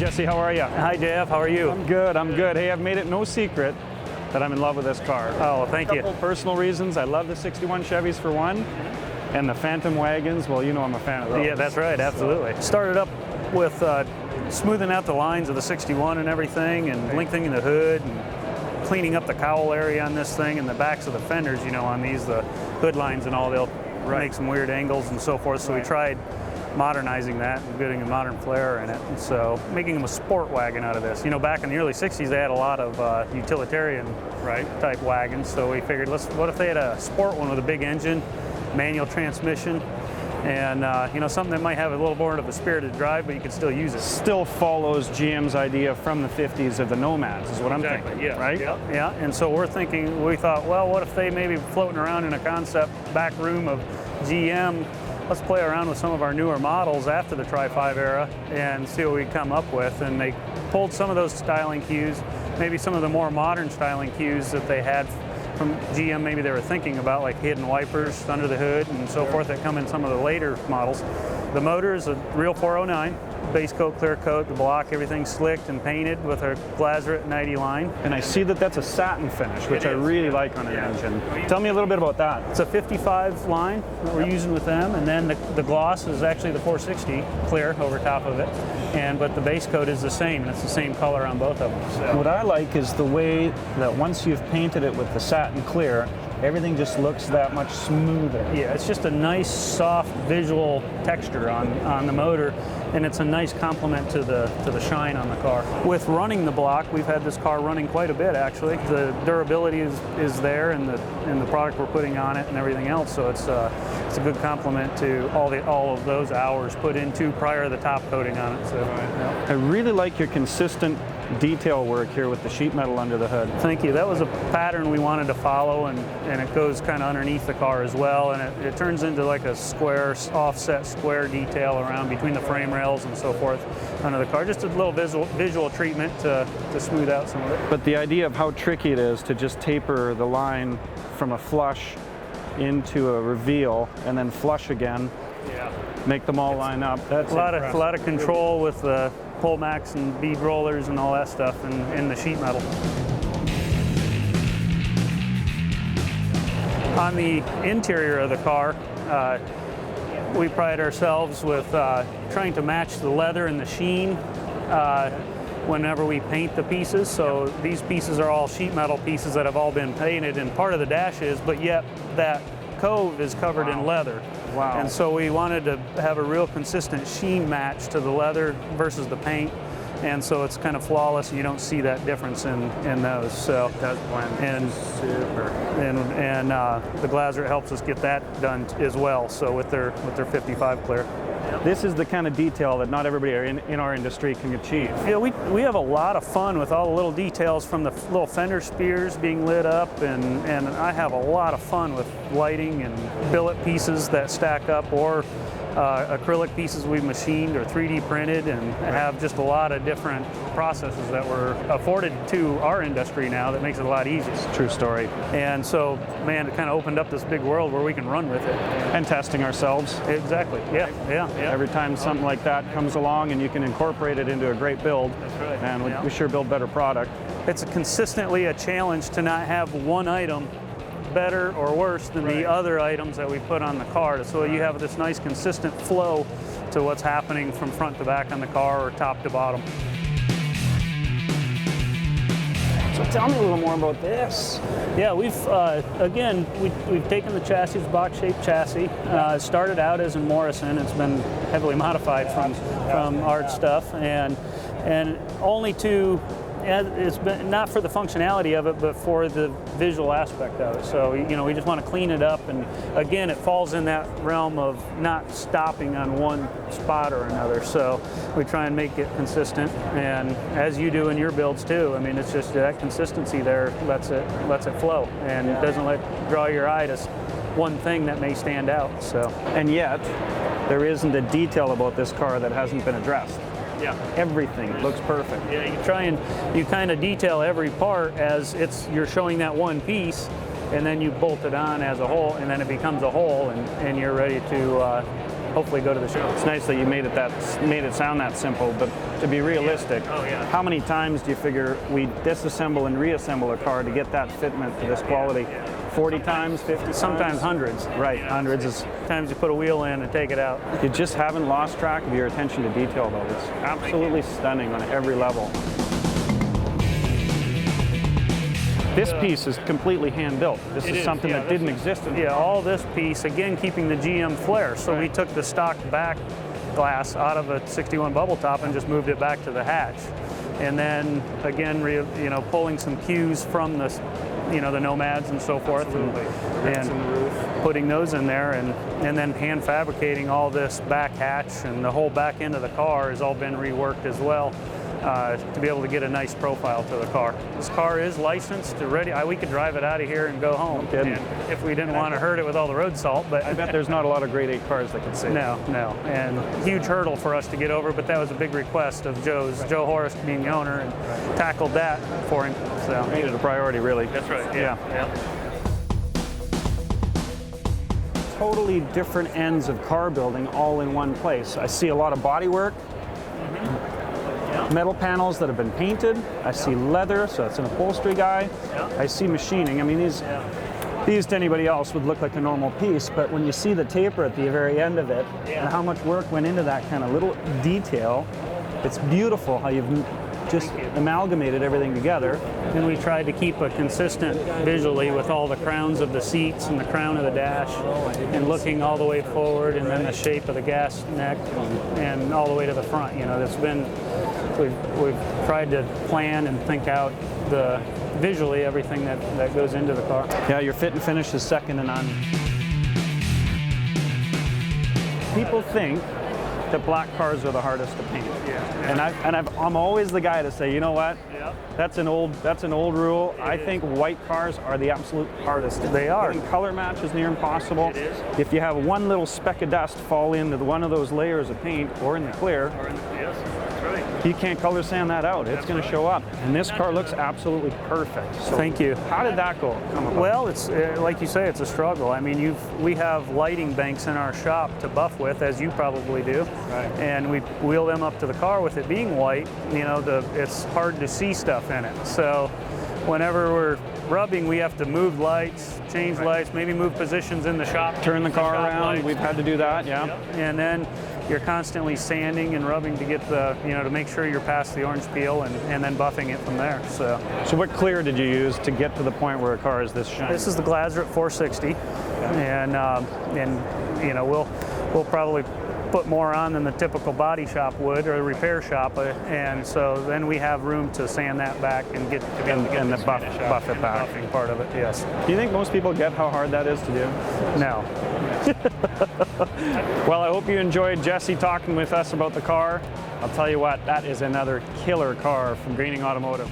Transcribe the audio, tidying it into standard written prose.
Jesse, how are you? Hi, Jeff. How are you? I'm good. I'm good. Hey, I've made it no secret that I'm in love with this car. Oh, thank you. Personal reasons. I love the 61 Chevys for one, and the Phantom wagons. Well, you know I'm a fan of those. Yeah, that's right. Absolutely. Started up with smoothing out the lines of the 61 and everything, and lengthening the hood, and cleaning up the cowl area on this thing, and the backs of the fenders. You know, on these, the hood lines and all, they'll make some weird angles and so forth. So we tried modernizing that and getting a modern flair in it, and so making them a sport wagon out of this. You know, back in the early 60s they had a lot of utilitarian type wagons, so we figured, what if they had a sport one with a big engine, manual transmission, and you know, something that might have a little more of a spirited drive, but you could still use it. Still follows GM's idea from the 50s of the Nomads, is what I'm thinking, yeah, right? Yeah, and so we thought, well, what if they maybe floating around in a concept back room of GM, let's play around with some of our newer models after the Tri-5 era and see what we come up with. And they pulled some of those styling cues, maybe some of the more modern styling cues that they had from GM, maybe they were thinking about, like hidden wipers under the hood and so forth, that come in some of the later models. The motor is a real 409, base coat, clear coat, the block, everything slicked and painted with a Glasurit 90 line. And I see that that's a satin finish, which I really like on an engine. Tell me a little bit about that. It's a 55 line that we're using with them, and then the gloss is actually the 460 clear over top of it, but the base coat is the same, and it's the same color on both of them. So. What I like is the way that once you've painted it with the satin clear, everything just looks that much smoother. Yeah, it's just a nice, soft visual texture on the motor, and it's a nice complement to the shine on the car. With running the block, we've had this car running quite a bit, actually. The durability is there, and the product we're putting on it and everything else, so it's a good complement to all of those hours put into prior to the top coating on it. So, yeah. I really like your consistent detail work here with the sheet metal under the hood. Thank you. That was a pattern we wanted to follow, and it goes kind of underneath the car as well, and it turns into like a square, offset square detail around between the frame rails and so forth under the car. Just a little visual treatment to smooth out some of it. But the idea of how tricky it is to just taper the line from a flush into a reveal and then flush again, make them all line up. That's a lot of control with the pull max and bead rollers and all that stuff in the sheet metal. On the interior of the car, we pride ourselves with trying to match the leather and the sheen whenever we paint the pieces. So these pieces are all sheet metal pieces that have all been painted, and part of the dash is, but yet that cove is covered in leather. Wow. And so we wanted to have a real consistent sheen match to the leather versus the paint, and so it's kind of flawless, and you don't see that difference in those. So it does blend. And super. And the Glasurit helps us get that done as well. So with their 55 clear. This is the kind of detail that not everybody in our industry can achieve. Yeah, we have a lot of fun with all the little details, from the little fender spears being lit up, and I have a lot of fun with lighting and billet pieces that stack up, or acrylic pieces we've machined or 3D printed, and have just a lot of different processes that were afforded to our industry now that makes it a lot easier. True story. And so, man, it kind of opened up this big world where we can run with it. And testing ourselves. Exactly, yeah. Every time something like that comes along and you can incorporate it into a great build, that's right. And we sure build better product. It's consistently a challenge to not have one item better or worse than the other items that we put on the car. So you have this nice consistent flow to what's happening from front to back on the car, or top to bottom. So tell me a little more about this. Yeah, we've taken the chassis, box-shaped chassis. It started out as in Morrison. It's been heavily modified from art stuff, and only to. It's been not for the functionality of it, but for the visual aspect of it. So, you know, we just want to clean it up, and again, it falls in that realm of not stopping on one spot or another. So we try and make it consistent, and as you do in your builds too. I mean, it's just that consistency there lets it flow, and it doesn't draw your eye to one thing that may stand out. So, and yet there isn't a detail about this car that hasn't been addressed. Yeah. Everything looks perfect. Yeah, you try and you kind of detail every part as you're showing that one piece, and then you bolt it on as a whole, and then it becomes a whole, and you're ready to hopefully go to the show. It's nice that you made it sound that simple, but to be realistic, how many times do you figure we disassemble and reassemble a car to get that fitment to this quality? 40 times, 50 times? Sometimes hundreds. Right, hundreds is... Sometimes you put a wheel in and take it out. You just haven't lost track of your attention to detail, though. It's absolutely stunning on every level. This piece is completely hand-built. This is something that didn't exist in all this piece, again, keeping the GM flare. So we took the stock back glass out of a 61 bubble top and just moved it back to the hatch. And then, again, pulling some cues from the the Nomads and so forth, and putting those in there, and then hand fabricating all this back hatch, and the whole back end of the car has all been reworked as well to be able to get a nice profile to the car. This car is licensed to ready. We could drive it out of here and go home if we didn't want to hurt it with all the road salt. But I bet there's not a lot of grade 8 cars that can say no, and huge hurdle for us to get over. But that was a big request of Joe Horace being the owner, and tackled that for him. So made it a priority, really. That's right. Yeah. Totally different ends of car building all in one place. I see a lot of body work. Metal panels that have been painted. I see leather, so it's an upholstery guy. I see machining. I mean, these to anybody else would look like a normal piece, but when you see the taper at the very end of it and how much work went into that kind of little detail, it's beautiful how you've just amalgamated everything together. And we tried to keep a consistent visually with all the crowns of the seats and the crown of the dash, and looking all the way forward, and then the shape of the gas neck, and all the way to the front. We've tried to plan and think out visually everything that goes into the car. Yeah, your fit and finish is second to none. People think that black cars are the hardest to paint. And I'm always the guy to say, you know what? That's an old rule. I think white cars are the absolute hardest. They are. Getting color match is near impossible. It is. If you have one little speck of dust fall into one of those layers of paint or in the clear, yes, that's right. You can't color sand that out. It's going to show up. And this car looks absolutely perfect. So thank you. How did that go? Well, it's like you say, it's a struggle. I mean, we have lighting banks in our shop to buff with, as you probably do. Right. And we wheel them up to the car. With it being white, it's hard to see stuff in it. So whenever we're rubbing, we have to move lights, change lights, maybe move positions in the shop. Turn the car around. Lights. We've had to do that, yeah. And then you're constantly sanding and rubbing to get to make sure you're past the orange peel, and then buffing it from there. So what clear did you use to get to the point where a car is this shiny? This is the Glasurit 460, and we'll probably put more on than the typical body shop would, or a repair shop, and so then we have room to sand that back and get to buff it back. Buffing part of it, yes. Do you think most people get how hard that is to do? No. Well, I hope you enjoyed Jesse talking with us about the car. I'll tell you what, that is another killer car from Greening Automotive.